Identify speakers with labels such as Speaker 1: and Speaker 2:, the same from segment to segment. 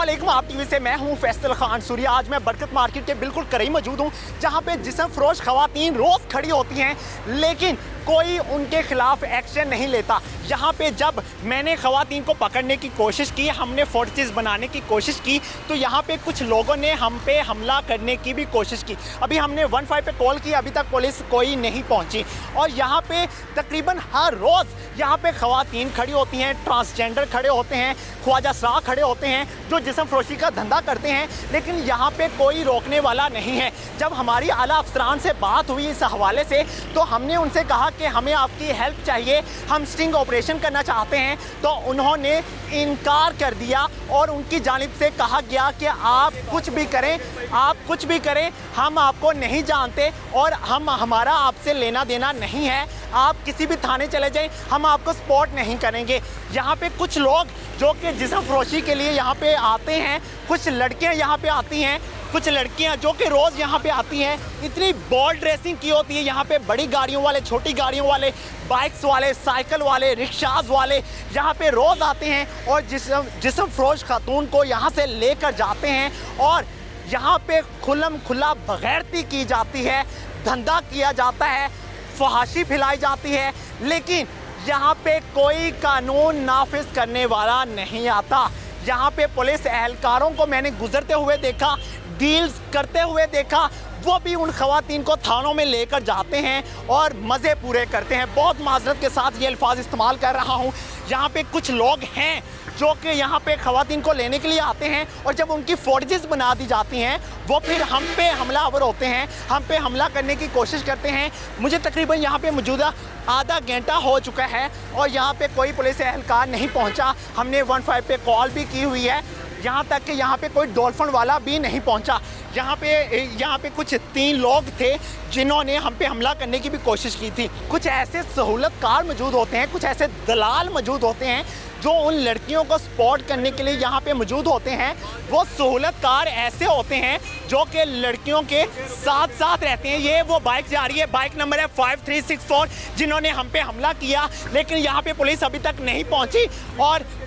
Speaker 1: अस्सलामुअलैकुम, आप टीवी से मैं हूं फैसल खान सूरी। आज मैं बरकत मार्केट के बिल्कुल करीब मौजूद हूं, जहां पे जिस्म फरोश खवातीन रोज़ खड़ी होती हैं, लेकिन कोई उनके खिलाफ एक्शन नहीं लेता। यहाँ पे जब मैंने खवातीन को पकड़ने की कोशिश की, हमने फुटेज बनाने की कोशिश की, तो यहाँ पे कुछ लोगों ने हम पे हमला करने की भी कोशिश की। अभी हमने 15 पे कॉल की, अभी तक पुलिस कोई नहीं पहुँची। और यहाँ पे तकरीबन हर रोज़ यहाँ पे खवातीन खड़ी होती हैं, ट्रांसजेंडर खड़े होते हैं, ख्वाजा सरा खड़े होते हैं, जो जिस्म फरोशी का धंधा करते हैं, लेकिन यहाँ पे कोई रोकने वाला नहीं है। जब हमारी आला अफसरान से बात हुई इस हवाले से, तो हमने उनसे कहा कि हमें आपकी हेल्प चाहिए, हम स्टिंग ऑपरेशन करना चाहते हैं, तो उन्होंने इनकार कर दिया और उनकी जानिब से कहा गया कि आप कुछ भी करें, आप कुछ भी करें, हम आपको नहीं जानते और हमारा आपसे लेना देना नहीं है। आप किसी भी थाने चले जाएं, हम आपको सपोर्ट नहीं करेंगे। यहाँ पे कुछ लोग जो कि जिस्म फरोशी के लिए यहाँ पे आते हैं, कुछ लड़कियाँ यहाँ पे आती हैं, कुछ लड़कियां जो कि रोज़ यहाँ पे आती हैं, इतनी बोल्ड ड्रेसिंग की होती है यहाँ पे, बड़ी गाड़ियों वाले, छोटी गाड़ियों वाले, बाइक्स वाले, साइकिल वाले, रिक्शाज वाले यहाँ पे रोज़ आते हैं और जिस्म फरोश खातून को यहाँ से लेकर जाते हैं और यहाँ पे खुल्लम खुल्ला बगैरती की जाती है, धंधा किया जाता है, फहाशी फैलाई जाती है, लेकिन यहाँ पे कोई कानून नाफिज करने वाला नहीं आता। यहाँ पे पुलिस एहलकारों को मैंने गुजरते हुए देखा, डील्स करते हुए देखा, वो भी उन खवातीन को थानों में लेकर जाते हैं और मज़े पूरे करते हैं। बहुत माजरत के साथ ये अल्फाज इस्तेमाल कर रहा हूँ। यहाँ पे कुछ लोग हैं जो कि यहाँ पे खवातीन को लेने के लिए आते हैं और जब उनकी फुटेजेस बना दी जाती हैं, वो फिर हम पे हमलावर होते हैं, हम पे हमला करने की कोशिश करते हैं। मुझे तकरीबन यहाँ पे मौजूदा आधा घंटा हो चुका है और यहाँ पे कोई पुलिस एहलकार नहीं पहुँचा। हमने 15 पे कॉल भी की हुई है, यहाँ तक कि यहाँ पे कोई डॉल्फिन वाला भी नहीं पहुँचा। यहाँ पे कुछ 3 लोग थे जिन्होंने हम पे हमला करने की भी कोशिश की थी। कुछ ऐसे सहूलतकार मौजूद होते हैं, कुछ ऐसे दलाल मौजूद होते हैं जो उन लड़कियों को सपोर्ट करने के लिए यहाँ पे मौजूद होते हैं। वो सहूलतकार ऐसे होते हैं जो कि लड़कियों के साथ साथ रहते हैं। ये वो बाइक जा रही है, बाइक नंबर है 5364, जिन्होंने हम पे हमला किया, लेकिन यहाँ पे पुलिस अभी तक नहीं पहुँची।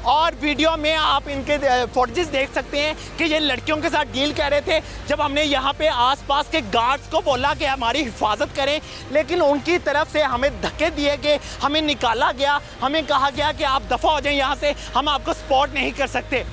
Speaker 1: और वीडियो में आप इनके फुटेजेस देख सकते हैं कि ये लड़कियों के साथ डील कर रहे थे। जब हमने यहाँ पे आसपास के गार्ड्स को बोला कि हमारी हिफाजत करें, लेकिन उनकी तरफ से हमें धक्के दिए गए, हमें निकाला गया, हमें कहा गया कि आप दफ़ा हो जाएं यहाँ से, हम आपको सपोर्ट नहीं कर सकते।